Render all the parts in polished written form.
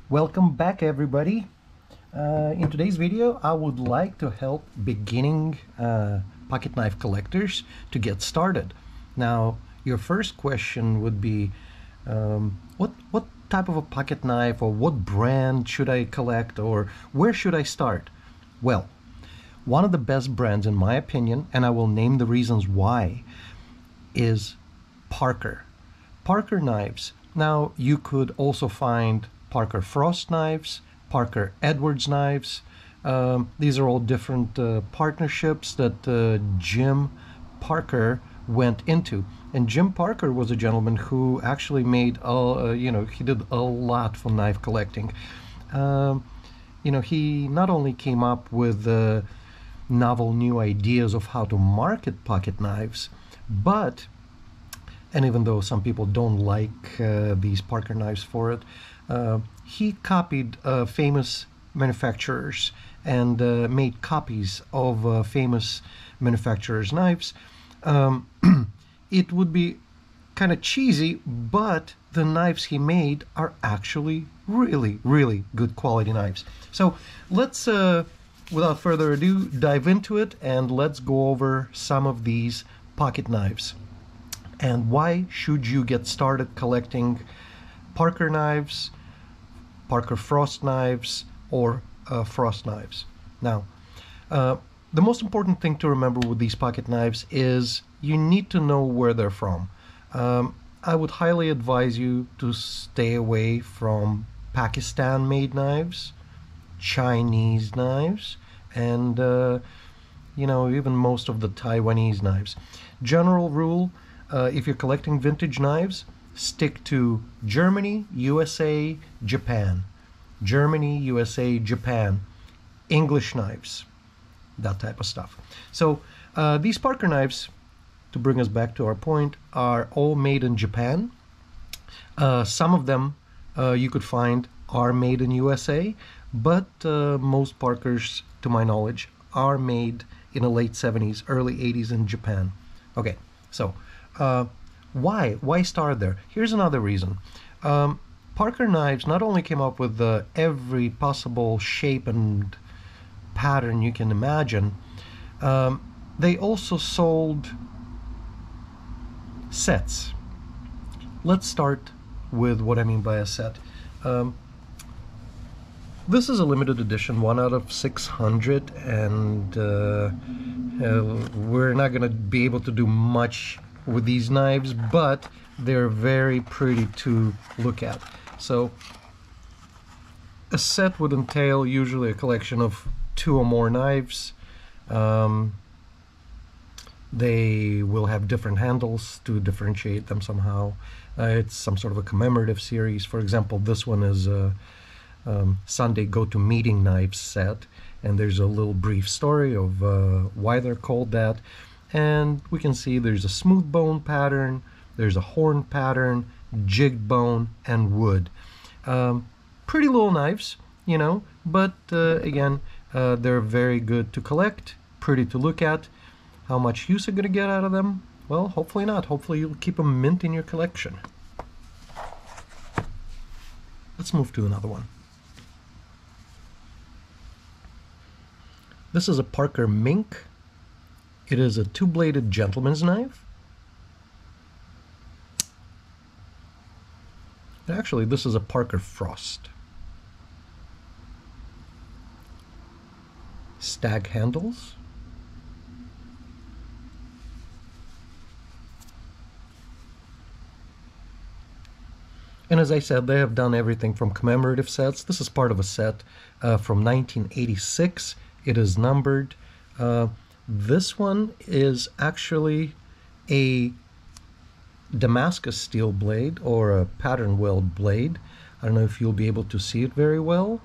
Welcome back, everybody. In today's video, I would like to help beginning pocket knife collectors to get started. Now, your first question would be, what type of a pocket knife, or what brand should I collect, or where should I start? Well, one of the best brands, in my opinion, and I will name the reasons why, is Parker. Parker knives. Now, you could also find Parker Frost knives, Parker Edwards knives. These are all different partnerships that Jim Parker went into. And Jim Parker was a gentleman who actually made, he did a lot for knife collecting. He not only came up with novel new ideas of how to market pocket knives, but, and even though some people don't like these Parker knives for it, he copied famous manufacturers and made copies of famous manufacturers' knives. It would be kind of cheesy, but the knives he made are actually really, really good quality knives. So let's, without further ado, dive into it, and let's go over some of these pocket knives. And why should you get started collecting Parker knives, Parker Frost knives, or Frost knives? Now, the most important thing to remember with these pocket knives is you need to know where they're from. I would highly advise you to stay away from Pakistan-made knives, Chinese knives, and even most of the Taiwanese knives. General rule, if you're collecting vintage knives, stick to Germany, USA, Japan. Germany, USA, Japan. English knives, that type of stuff. So these Parker knives, to bring us back to our point, are all made in Japan. Some of them you could find are made in USA, but most Parkers, to my knowledge, are made in the late 70s, early 80s in Japan. Okay, so why start there? Here's another reason. Parker knives not only came up with every possible shape and pattern you can imagine, they also sold sets. Let's start with what I mean by a set. This is a limited edition, 1 out of 600, and we're not going to be able to do much with these knives, but they're very pretty to look at. So a set would entail usually a collection of 2 or more knives. They will have different handles to differentiate them somehow. It's some sort of a commemorative series. For example, this one is a Sunday Go-To Meeting Knives set, and there's a little brief story of why they're called that. And we can see there's a smooth bone pattern, there's a horn pattern, jigged bone, and wood. Pretty little knives, but again, they're very good to collect, pretty to look at. How much use are you going to get out of them? Well, hopefully not. Hopefully you'll keep them mint in your collection. Let's move to another one. This is a Parker Mink. It is a 2-bladed gentleman's knife. Actually, this is a Parker Frost. Stag handles. And as I said, they have done everything from commemorative sets. This is part of a set from 1986. It is numbered. This one is actually a Damascus steel blade, or a pattern weld blade. I don't know if you'll be able to see it very well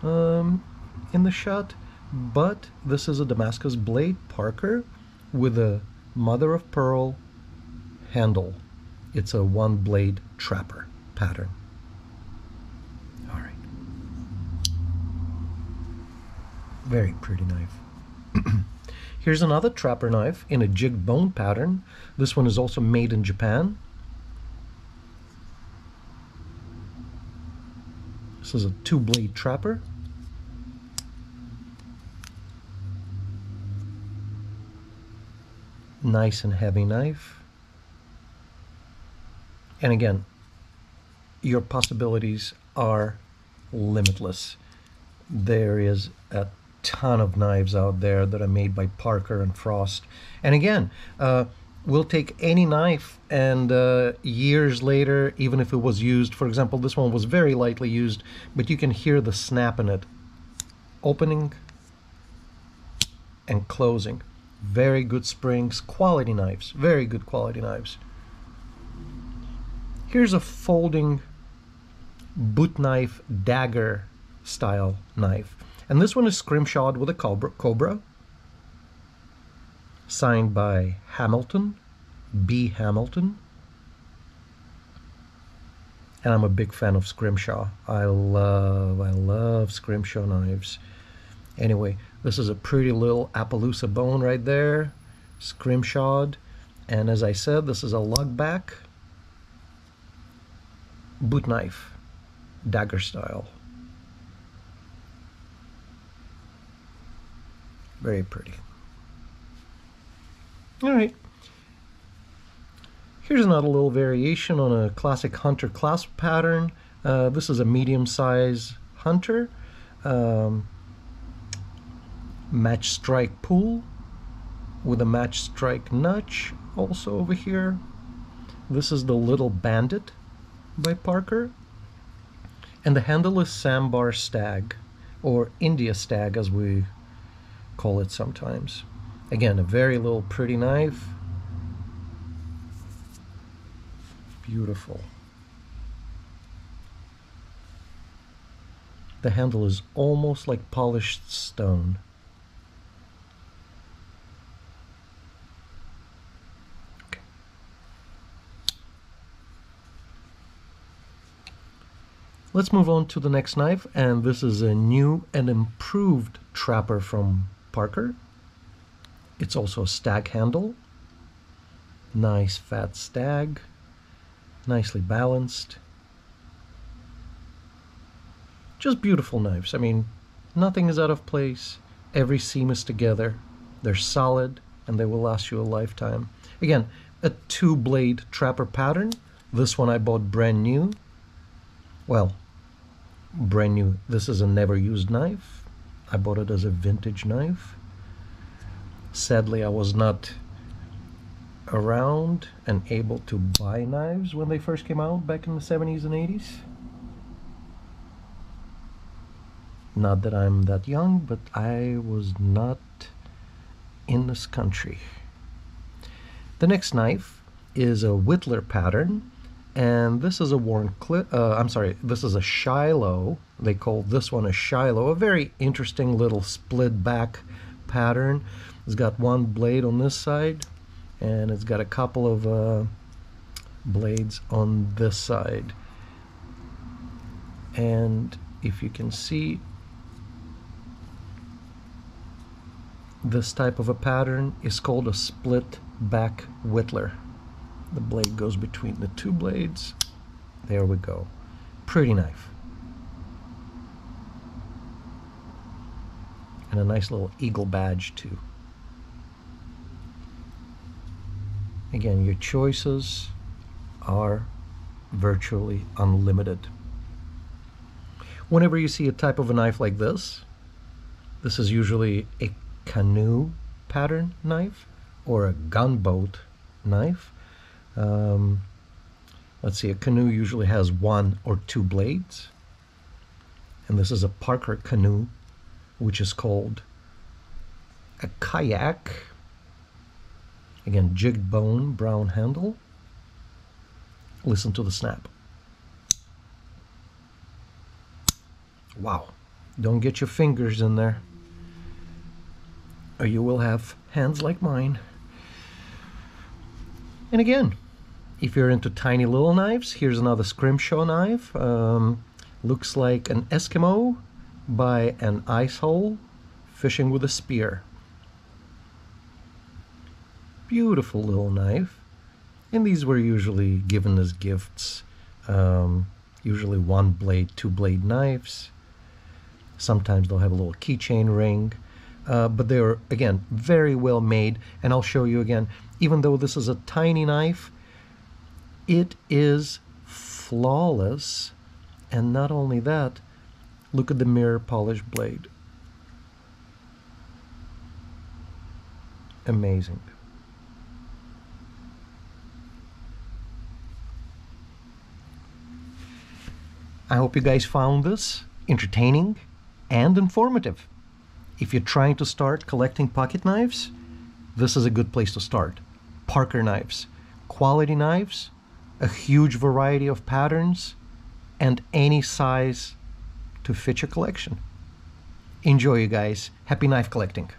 in the shot, but this is a Damascus blade Parker with a mother of pearl handle. It's a 1-blade trapper pattern. All right. Very pretty knife. Here's another trapper knife in a jigged bone pattern. This one is also made in Japan. This is a 2-blade trapper. Nice and heavy knife. And again, your possibilities are limitless. There is a ton of knives out there that are made by Parker and Frost. And again, we'll take any knife and years later, even if it was used, for example, this one was very lightly used, but you can hear the snap in it. Opening and closing. Very good springs, quality knives, very good quality knives. Here's a folding boot knife, dagger style knife. And this one is scrimshawed with a cobra. Signed by Hamilton, B. Hamilton. And I'm a big fan of scrimshaw. I love scrimshaw knives. Anyway, this is a pretty little Appaloosa bone right there, scrimshawed. And as I said, this is a lug back boot knife, dagger style. Very pretty. All right. Here's another little variation on a classic hunter clasp pattern. This is a medium-size hunter. Match strike pull with a match strike notch also over here. This is the little Bandit by Parker. And the handle is Sambar Stag, or India Stag as we call it sometimes. Again, a very little pretty knife. Beautiful. The handle is almost like polished stone. Okay. Let's move on to the next knife, and this is a new and improved trapper from Parker. It's also a stag handle. Nice fat stag. Nicely balanced. Just beautiful knives. I mean, nothing is out of place. Every seam is together. They're solid and they will last you a lifetime. Again, a 2-blade trapper pattern. This one I bought brand new. Well, brand new. This is a never used knife. I bought it as a vintage knife. Sadly, I was not around and able to buy knives when they first came out back in the 70s and 80s. Not that I'm that young, but I was not in this country. The next knife is a Whittler pattern, and this is a this is a Shiloh. They call this one a Shiloh, a very interesting little split back pattern. It's got one blade on this side, and it's got a couple of blades on this side. And if you can see, this type of a pattern is called a split back Whittler. The blade goes between the two blades. There we go. Pretty knife. And a nice little eagle badge too. Again, your choices are virtually unlimited. Whenever you see a type of a knife like this is usually a canoe pattern knife or a gunboat knife. Let's see, a canoe usually has 1 or 2 blades. And this is a Parker canoe, which is called a kayak. Again, jigged bone, brown handle. Listen to the snap. Wow. Don't get your fingers in there, or you will have hands like mine. And again, if you're into tiny little knives, here's another scrimshaw knife. Looks like an Eskimo by an ice hole fishing with a spear. Beautiful little knife. And these were usually given as gifts. usually 1-blade, 2-blade knives. Sometimes they'll have a little keychain ring, but they're, again, very well made. And I'll show you again, even though this is a tiny knife, it is flawless. And not only that, look at the mirror polished blade. Amazing. I hope you guys found this entertaining and informative. If you're trying to start collecting pocket knives, this is a good place to start. Parker knives, quality knives, a huge variety of patterns, and any size to fit your collection. Enjoy, you guys. Happy knife collecting.